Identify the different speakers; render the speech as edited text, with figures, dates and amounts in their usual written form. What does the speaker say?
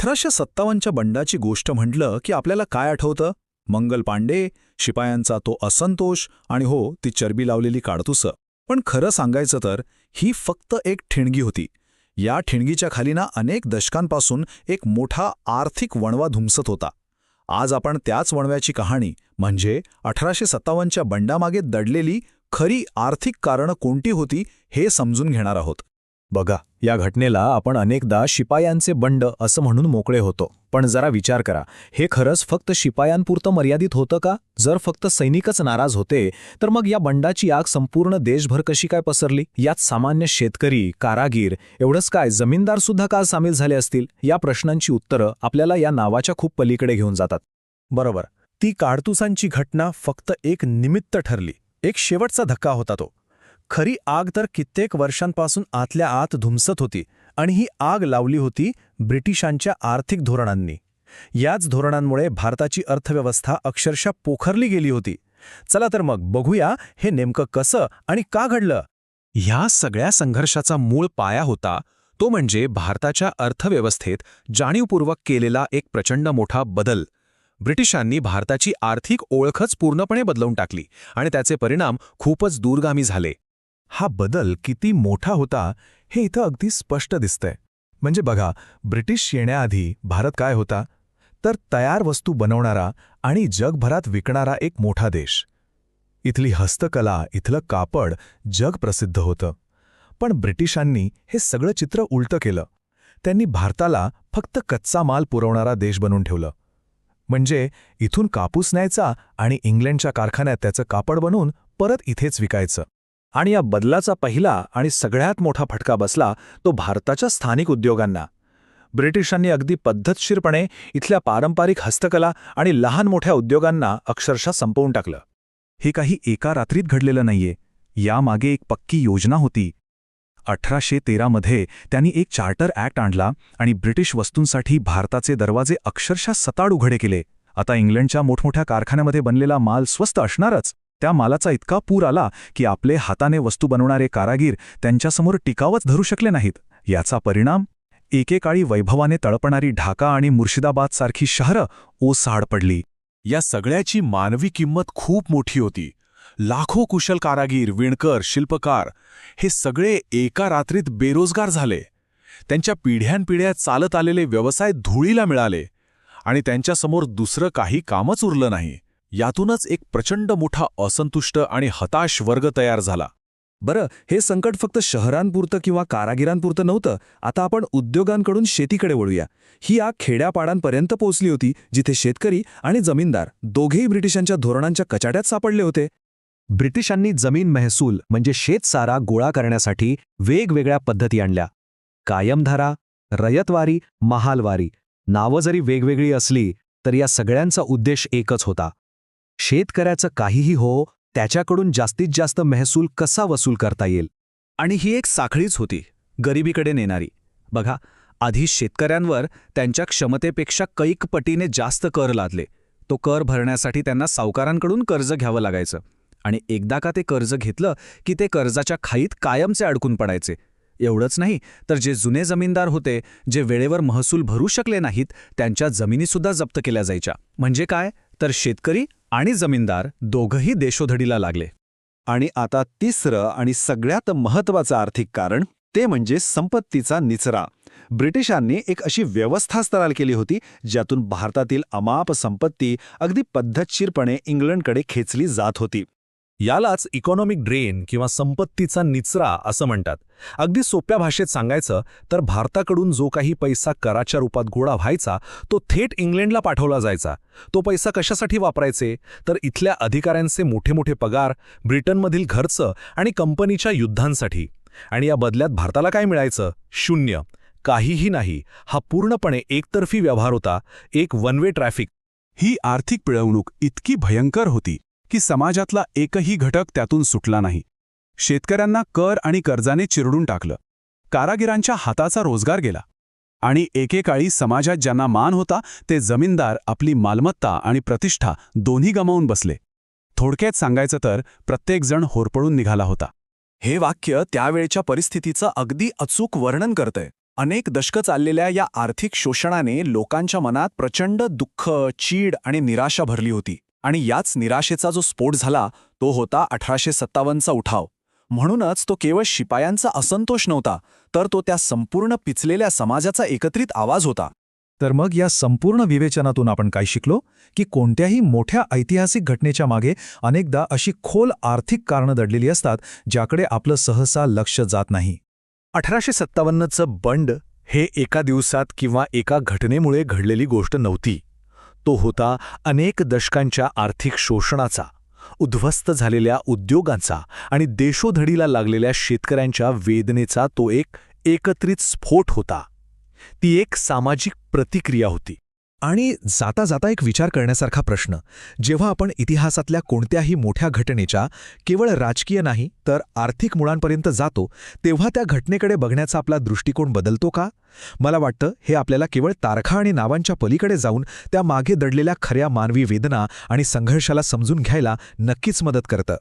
Speaker 1: 1857च्या बंडाची गोष्ट म्हटलं की आपल्याला काय आठवतं? मंगल पांडे, शिपायांचा तो असंतोष आणि हो, ती चरबी लावलेली काडतुसं. पण खरं सांगायचं तर ही फक्त एक ठिणगी होती. या ठिणगीच्या खाली ना अनेक दशकांपासून एक मोठा आर्थिक वणवा धुमसत होता. आज आपण त्याच वणव्याची कहाणी म्हणजे 1857च्या बंडामागे दडलेली खरी आर्थिक कारणं कोणती होती हे समजून घेणार आहोत.
Speaker 2: बघा, या घटनेला आपण अनेकदा शिपायांचे बंड असं म्हणून मोकळे होतो. पण जरा विचार करा, हे खरंच फक्त शिपायांपुरतं मर्यादित होतं का? जर फक्त सैनिकच नाराज होते, तर मग या बंडाची आग संपूर्ण देशभर कशी काय पसरली? यात सामान्य शेतकरी, कारागीर, एवढंच काय जमीनदार सुद्धा का सामील झाले असतील? या प्रश्नांची उत्तरं आपल्याला या नावाच्या खूप पलीकडे घेऊन जातात.
Speaker 3: बरोबर, ती काडतुसांची घटना फक्त एक निमित्त ठरली, एक शेवटचा धक्का होता तो. खरी आग तर कित्येक वर्षांपासून आतल्या आत धुमसत होती आणि ही आग लावली होती ब्रिटिशांच्या आर्थिक धोरणांनी. याच धोरणांमुळे भारताची अर्थव्यवस्था अक्षरशः पोखरली गेली होती. चला तर मग बघूया हे नेमकं कसं आणि का घडलं.
Speaker 4: ह्या सगळ्या संघर्षाचा मूळ पाया होता तो म्हणजे भारताच्या अर्थव्यवस्थेत जाणीवपूर्वक केलेला एक प्रचंड मोठा बदल. ब्रिटिशांनी भारताची आर्थिक ओळखच पूर्णपणे बदलवून टाकली आणि त्याचे परिणाम खूपच दूरगामी झाले.
Speaker 3: हा बदल किती मोठा होता हे इथं अगदी स्पष्ट दिसतंय. म्हणजे बघा, ब्रिटिश येण्याआधी भारत काय होता? तर तयार वस्तू बनवणारा आणि जगभरात विकणारा एक मोठा देश. इथली हस्तकला, इथलं कापड जग प्रसिद्ध होतं. पण ब्रिटिशांनी हे सगळं चित्र उलटं केलं. त्यांनी भारताला फक्त कच्चा माल पुरवणारा देश बनवून ठेवलं. म्हणजे इथून कापूस न्यायचा आणि इंग्लंडच्या कारखान्यात त्याचं कापड बनवून परत इथेच विकायचं.
Speaker 2: आणि या बदलाचा पहिला आणि सगळ्यात मोठा फटका बसला तो भारताच्या स्थानिक उद्योगांना. ब्रिटिशांनी अगदी पद्धतशीरपणे इथल्या पारंपरिक हस्तकला आणि लहान मोठ्या उद्योगांना अक्षरशः संपवून टाकलं.
Speaker 3: हे काही एका रात्रीत घडलेलं नाहीये. यामागे एक पक्की योजना होती. 1813मध्ये त्यांनी एक चार्टर ॲक्ट आणला आणि ब्रिटिश वस्तूंसाठी भारताचे दरवाजे अक्षरशः सताड उघडे केले. आता इंग्लंडच्या मोठमोठ्या कारखान्यामध्ये बनलेला माल स्वस्त असणारच. त्या मालाचा इतका पूर आला की आपले हाताने वस्तू बनवणारे कारागीर त्यांच्यासमोर टिकावच धरू शकले नाहीत. याचा परिणाम एकेकाळी वैभवाने तळपणारी ढाका आणि मुर्शिदाबादसारखी शहरं ओसाड पडली.
Speaker 4: या सगळ्याची मानवी किंमत खूप मोठी होती. लाखो कुशल कारागीर, विणकर, शिल्पकार हे सगळे एका रात्रीत बेरोजगार झाले. त्यांच्या पिढ्यानपिढ्या चालत आलेले व्यवसाय धुळीला मिळाले आणि त्यांच्यासमोर दुसरं काही कामच उरलं नाही. यातूनच एक प्रचंड मोठा असंतुष्ट आणि हताश वर्ग तयार झाला.
Speaker 3: बरं, हे संकट फक्त शहरांपुरतं किंवा कारागिरांपुरतं नव्हतं. आता आपण उद्योगांकडून शेतीकडे वळूया. ही आग खेड्यापाड्यांपर्यंत पोहोचली होती, जिथे शेतकरी आणि जमीनदार दोघेही ब्रिटिशांच्या धोरणांच्या कचाट्यात सापडले होते.
Speaker 2: ब्रिटिशांनी जमीन महसूल म्हणजे शेतसारा गोळा करण्यासाठी वेगवेगळ्या पद्धती आणल्या. कायमधारा, रयतवारी, महालवारी नावं जरी वेगवेगळी असली तर या सगळ्यांचा उद्देश एकच होता: शेतकऱ्याचं काहीही हो, त्याच्याकडून जास्तीत जास्त महसूल कसा वसूल करता येईल.
Speaker 1: आणि ही एक साखळीच होती, गरिबीकडे नेणारी. बघा, आधी शेतकऱ्यांवर त्यांच्या क्षमतेपेक्षा कैक पटीने जास्त कर लादले. तो कर भरण्यासाठी त्यांना सावकारांकडून कर्ज घ्यावं लागायचं आणि एकदा का ते कर्ज घेतलं की ते कर्जाच्या खाईत कायमचे अडकून पडायचे. एवढंच नाही तर जे जुने जमीनदार होते, जे वेळेवर महसूल भरू शकले नाहीत, त्यांच्या जमिनीसुद्धा जप्त केल्या जायच्या. म्हणजे काय तर शेतकरी आणि जमीनदार दोघंही देशोधडीला लागले.
Speaker 5: आणि आता तिसरं आणि सगळ्यात महत्त्वाचं आर्थिक कारण ते म्हणजे संपत्तीचा निचरा. ब्रिटिशांनी एक अशी व्यवस्था तयार केली होती ज्यातून भारतातील अमाप संपत्ती अगदी पद्धतशीरपणे इंग्लंडकडे खेचली जात होती.
Speaker 3: यालाच इकॉनॉमिक ड्रेन किंवा संपत्तीचा निचरा असं म्हणतात. अगदी सोप्या भाषेत सांगायचं तर भारताकडून जो काही पैसा कराच्या रूपात गोळा व्हायचा तो थेट इंग्लंडला पाठवला जायचा. तो पैसा कशासाठी वापरायचे तर इथल्या अधिकाऱ्यांचे मोठे मोठे पगार, ब्रिटनमधील खर्च आणि कंपनीच्या युद्धांसाठी. आणि या बदल्यात भारताला काय मिळायचं? शून्य, काहीही नाही. हा पूर्णपणे एकतर्फी व्यवहार होता, एक वन वे ट्रॅफिक.
Speaker 4: ही आर्थिक पिळवणूक इतकी भयंकर होती की समाजातला एकही घटक त्यातून सुटला नाही. शेतकऱ्यांना कर आणि कर्जाने चिरडून टाकलं. कारागिरांच्या हाताचा रोजगार गेला आणि एकेकाळी समाजात ज्यांना मान होता ते जमीनदार आपली मालमत्ता आणि प्रतिष्ठा दोन्ही गमावून बसले. थोडक्यात सांगायचं तर प्रत्येकजण होरपळून निघाला होता.
Speaker 3: हे वाक्य त्यावेळच्या परिस्थितीचं अगदी अचूक वर्णन करतंय.
Speaker 2: अनेक दशकं चाललेल्या या आर्थिक शोषणाने लोकांच्या मनात प्रचंड दुःख, चीड आणि निराशा भरली होती. आणि याच निराशेचा जो स्फोट झाला तो होता 1857चा उठाव. म्हणूनच तो केवळ शिपायांचा असंतोष नव्हता, तर तो त्या संपूर्ण पिचलेल्या समाजाचा एकत्रित आवाज होता.
Speaker 3: तर मग या संपूर्ण विवेचनातून आपण काय शिकलो की कोणत्याही मोठ्या ऐतिहासिक घटनेच्या मागे अनेकदा अशी खोल आर्थिक कारणं दडलेली असतात ज्याकडे आपलं सहसा लक्ष जात नाही.
Speaker 2: 1857चं बंड हे एका दिवसात किंवा एका घटनेमुळे घडलेली गोष्ट नव्हती. तो होता अनेक दशकांच्या आर्थिक शोषणाचा, उद्ध्वस्त झालेल्या उद्योगांचा आणि देशोधडीला लागलेल्या शेतकऱ्यांच्या वेदनेचा तो एक एकत्रित स्फोट होता. ती एक सामाजिक प्रतिक्रिया होती.
Speaker 3: आणि जाता जाता एक विचार करण्यासारखा प्रश्न, जेव्हा आपण इतिहासातल्या कोणत्याही मोठ्या घटनेच्या केवळ राजकीय नाही तर आर्थिक मुळांपर्यंत जातो, तेव्हा त्या घटनेकडे बघण्याचा आपला दृष्टिकोन बदलतो का? मला वाटतं हे आपल्याला केवळ तारखा आणि नावांच्या पलीकडे जाऊन त्या मागे दडलेल्या खऱ्या मानवी वेदना आणि संघर्षाला समजून घ्यायला नक्कीच मदत करतं.